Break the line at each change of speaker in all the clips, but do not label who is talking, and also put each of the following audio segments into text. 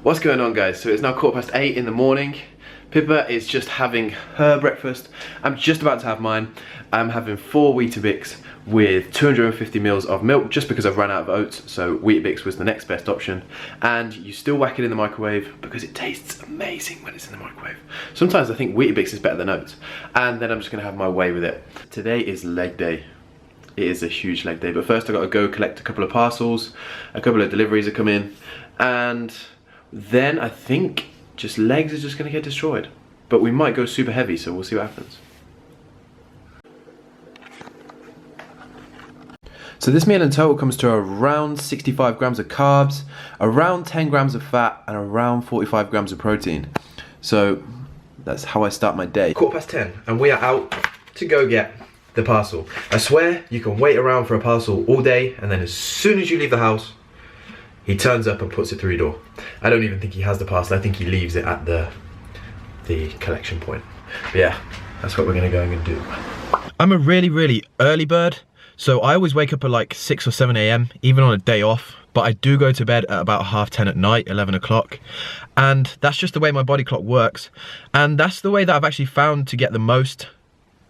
What's going on, guys? So it's now 8:15 in the morning. Pippa is just having her breakfast. I'm just about to have mine. I'm having 4 Weetabix with 250 mils of milk just because I've run out of oats, so Weetabix was the next best option. And you still whack it in the microwave because it tastes amazing when it's in the microwave. Sometimes I think Weetabix is better than oats. And then I'm just gonna have my way with it. Today is leg day. It is a huge leg day, but first I gotta go collect a couple of parcels, a couple of deliveries are coming, and then I think just legs are just gonna get destroyed. But we might go super heavy, so we'll see what happens. So this meal in total comes to around 65 grams of carbs, around 10 grams of fat, and around 45 grams of protein. So that's how I start my day. 10:15, and we are out to go get the parcel. I swear you can wait around for a parcel all day, and then as soon as you leave the house, he turns up and puts it through your door. I don't even think he has the parcel. I think he leaves it at the collection point. But yeah, that's what we're gonna go and do. I'm a really early bird, so I always wake up at like 6 or 7 AM, even on a day off. But I do go to bed at about 10:30 at night, 11 o'clock. And that's just the way my body clock works. And that's the way that I've actually found to get the most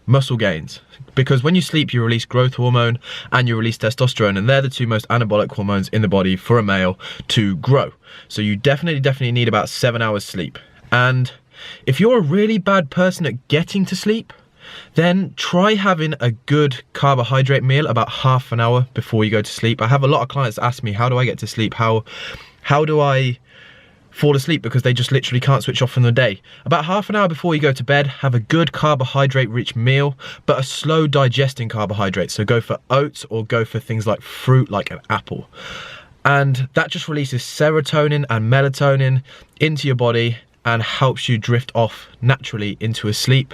muscle gains, because when you sleep you release growth hormone and you release testosterone, and they're the two most anabolic hormones in the body for a male to grow. So you definitely need about 7 hours sleep. And if you're a really bad person at getting to sleep, then try having a good carbohydrate meal about half an hour before you go to sleep. I have a lot of clients that ask me, how do I get to sleep? How do I fall asleep, because they just literally can't switch off from the day. About half an hour before you go to bed, have a good carbohydrate rich meal, but a slow digesting carbohydrate. So go for oats or go for things like fruit, like an apple. And that just releases serotonin and melatonin into your body and helps you drift off naturally into a sleep.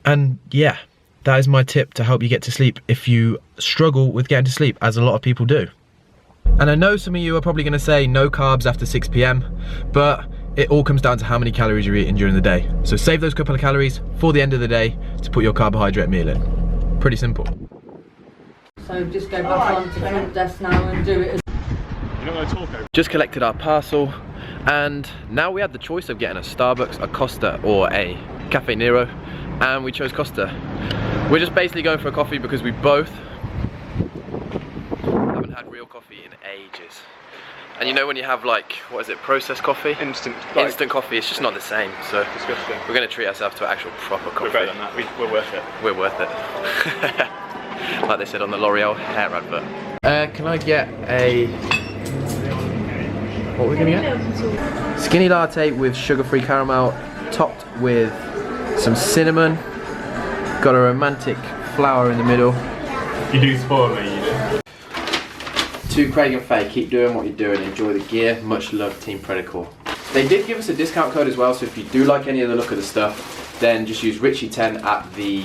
And yeah, that is my tip to help you get to sleep if you struggle with getting to sleep, as a lot of people do. And I know some of you are probably gonna say no carbs after 6 PM, but it all comes down to how many calories you're eating during the day. So save those couple of calories for the end of the day to put your carbohydrate meal in. Pretty simple.
So just go back on to the front desk now and do it.
You're not gonna talk over. Just collected our parcel, and now we had the choice of getting a Starbucks, a Costa, or a Cafe Nero, and we chose Costa. We're just basically going for a coffee because we both haven't had real coffee in ages. And you know when you have like, what is it, processed coffee? Instant coffee, it's just not the same. So disgusting. We're gonna treat ourselves to actual proper coffee.
We're better than that, we're worth it.
We're worth it. Like they said on the L'Oreal hair advert. Can I get a, what are we gonna get? Skinny latte with sugar-free caramel, topped with some cinnamon. Got a romantic flower in the middle.
You do spoil me, you do.
To Craig and Faye, keep doing what you're doing, enjoy the gear, much love Team Predator. They did give us a discount code as well, so if you do like any of the look of the stuff, then just use Richey10 at the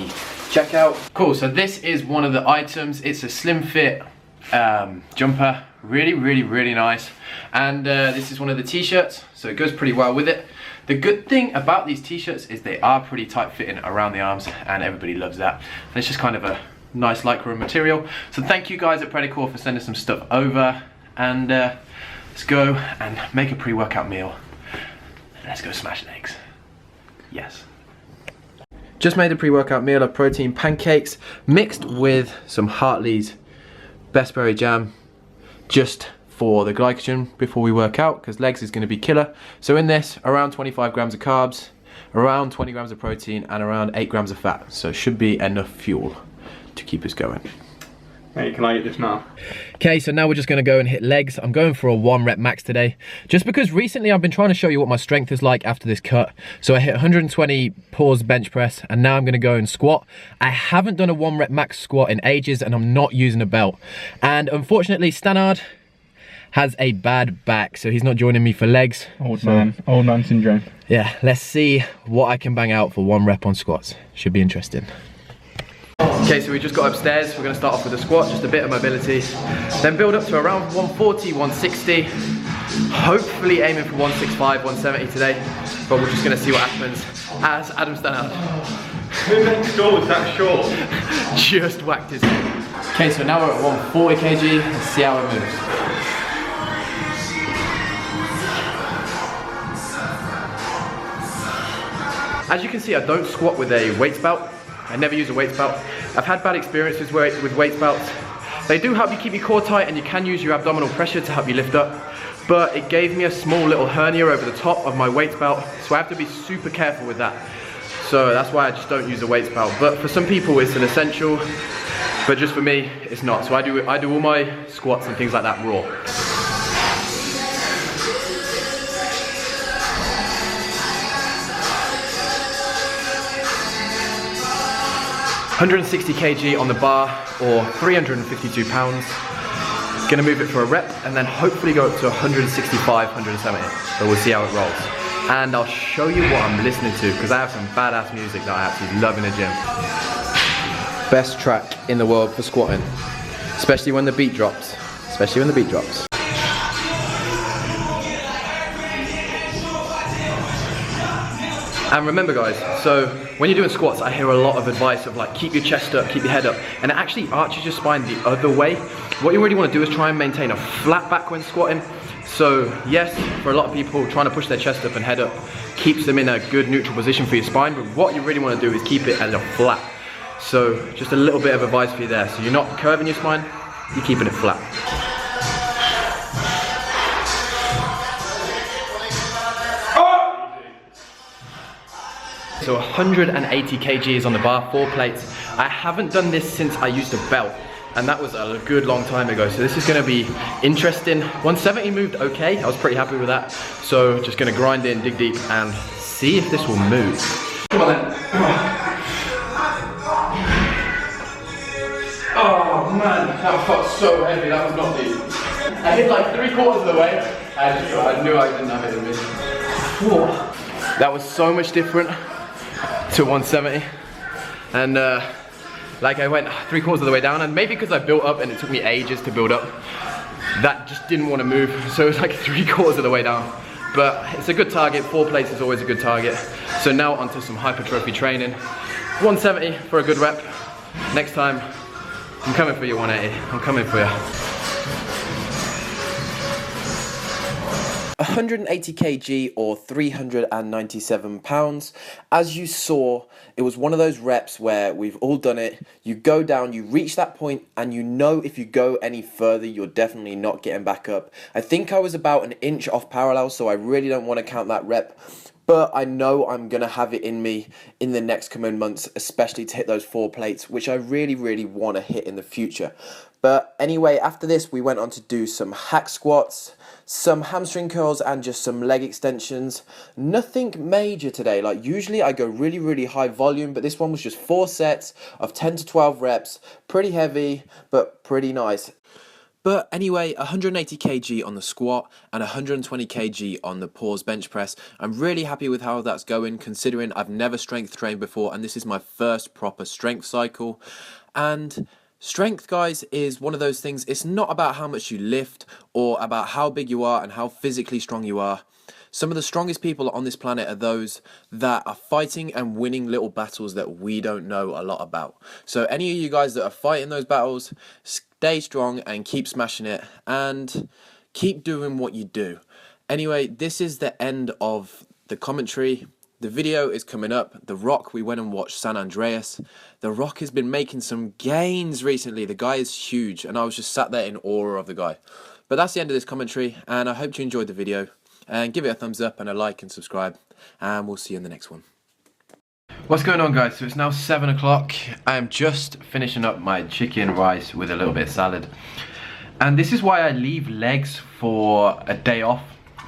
checkout. Cool, so this is one of the items. It's a slim fit jumper, really nice. And this is one of the t-shirts, so it goes pretty well with it. The good thing about these t-shirts is they are pretty tight fitting around the arms, and everybody loves that. And it's just kind of a nice lycra material. So thank you guys at Predator for sending some stuff over, and let's go and make a pre-workout meal. Let's go smash legs. Yes. Just made a pre-workout meal of protein pancakes mixed with some Hartley's best berry jam, just for the glycogen before we work out, because legs is going to be killer. So in this, around 25 grams of carbs, around 20 grams of protein, and around 8 grams of fat. So it should be enough fuel to keep us going.
Hey, can I eat this now?
Okay, so now we're just gonna go and hit legs. I'm going for a 1 rep max today, just because recently I've been trying to show you what my strength is like after this cut. So I hit 120 pause bench press, and now I'm gonna go and squat. I haven't done a 1 rep max squat in ages, and I'm not using a belt. And unfortunately, Stannard has a bad back, so he's not joining me for legs.
Old man syndrome.
Yeah, let's see what I can bang out for 1 rep on squats. Should be interesting. Okay, so we just got upstairs. We're gonna start off with a squat, just a bit of mobility, then build up to around 140, 160, hopefully aiming for 165, 170 today, but we're just gonna see what happens as Adam Stannard.
Who next door was that short?
Just whacked his head. Okay, so now we're at 140 kg, let's see how it moves. As you can see, I don't squat with a weights belt. I never use a weights belt. I've had bad experiences with weights belts. They do help you keep your core tight and you can use your abdominal pressure to help you lift up, but it gave me a small little hernia over the top of my weights belt, so I have to be super careful with that. So that's why I just don't use a weights belt. But for some people it's an essential, but just for me, it's not. So I do all my squats and things like that raw. $160 kg on the bar, or 352 pounds. Gonna move it for a rep, and then hopefully go up to 165, 170. So we'll see how it rolls. And I'll show you what I'm listening to, because I have some badass music that I absolutely love in the gym. Best track in the world for squatting, especially when the beat drops. Especially when the beat drops. And remember guys, so when you're doing squats, I hear a lot of advice of like, keep your chest up, keep your head up, and it actually arches your spine the other way. What you really want to do is try and maintain a flat back when squatting. So yes, for a lot of people, trying to push their chest up and head up keeps them in a good neutral position for your spine, but what you really want to do is keep it as a flat. So just a little bit of advice for you there. So you're not curving your spine, you're keeping it flat. So 180 kgs on the bar, 4 plates. I haven't done this since I used a belt, and that was a good long time ago. So this is gonna be interesting. 170 moved okay, I was pretty happy with that. So just gonna grind in, dig deep, and see if this will move. Come on then. Oh man, that felt so heavy, that was not deep. I hit like 3/4 of the way. I knew I didn't have it in me. Whoa. That was so much different to 170, and like I went 3/4 of the way down, and maybe because I built up and it took me ages to build up, that just didn't want to move, so it was like 3/4 of the way down. But it's a good target, 4 plates is always a good target. So now onto some hypertrophy training. 170 for a good rep. Next time, I'm coming for you 180, I'm coming for you. 180 kg or 397 pounds. As you saw, it was one of those reps where we've all done it. You go down, you reach that point, and you know if you go any further, you're definitely not getting back up. I think I was about an inch off parallel, so I really don't want to count that rep. But I know I'm going to have it in me in the next coming months, especially to hit those 4 plates, which I really, really want to hit in the future. But anyway, after this, we went on to do some hack squats, some hamstring curls, and just some leg extensions. Nothing major today. Like usually I go really, really high volume, but this one was just 4 sets of 10 to 12 reps. Pretty heavy, but pretty nice. But anyway, 180 kg on the squat and 120 kg on the pause bench press. I'm really happy with how that's going, considering I've never strength trained before, and this is my first proper strength cycle. And strength, guys, is one of those things. It's not about how much you lift or about how big you are and how physically strong you are. Some of the strongest people on this planet are those that are fighting and winning little battles that we don't know a lot about. So any of you guys that are fighting those battles, stay strong and keep smashing it and keep doing what you do. Anyway, this is the end of the commentary. The video is coming up. The Rock, we went and watched San Andreas. The Rock has been making some gains recently. The guy is huge, and I was just sat there in awe of the guy. But that's the end of this commentary, and I hope you enjoyed the video. And give it a thumbs up and a like and subscribe, and we'll see you in the next one. What's going on, guys? So it's now 7 o'clock. I am just finishing up my chicken rice with a little bit of salad. And this is why I leave legs for a day off.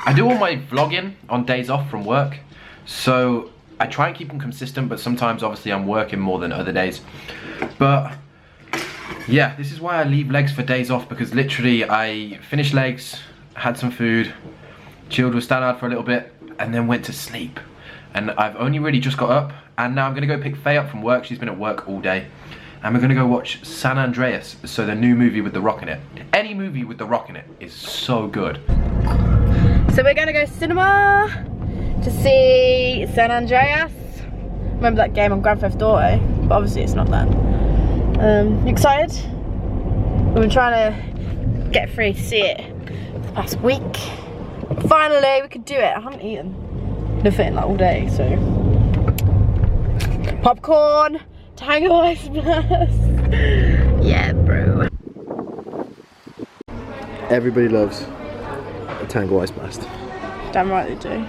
I do all my vlogging on days off from work. So I try and keep them consistent, but sometimes obviously I'm working more than other days. But yeah, this is why I leave legs for days off, because literally I finished legs, had some food, chilled with Stanard for a little bit, and then went to sleep. And I've only really just got up, and now I'm gonna go pick Faye up from work. She's been at work all day. And we're gonna go watch San Andreas, so the new movie with The Rock in it. Any movie with The Rock in it is so good.
So we're gonna go cinema to see San Andreas. Remember that game on Grand Theft Auto? But obviously it's not that. You excited? We've been trying to get free to see it the past week. Finally, we could do it. I haven't eaten nothing like all day, so Popcorn, Tango Ice Blast. Yeah, bro.
Everybody loves a Tango Ice Blast.
Damn right they do.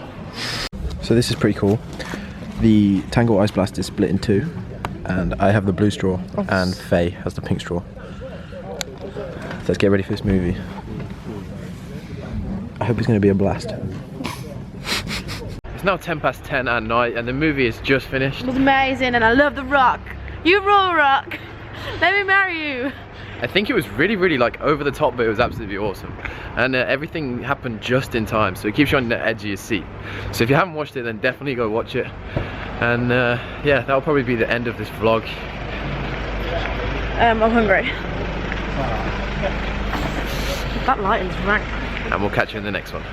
So this is pretty cool. The Tango Ice Blast is split in two, and I have the blue straw, and Faye has the pink straw. So let's get ready for this movie. I hope it's going to be a blast. It's now 10:10 at night, and the movie is just finished.
It was amazing, and I love The Rock. You rule, Rock. Let me marry you.
I think it was really like over the top, but it was absolutely awesome, and everything happened just in time, so it keeps you on the edge of your seat. So if you haven't watched it, then definitely go watch it. And yeah, that'll probably be the end of this vlog.
I'm hungry. That lighting's rank.
And we'll catch you in the next one.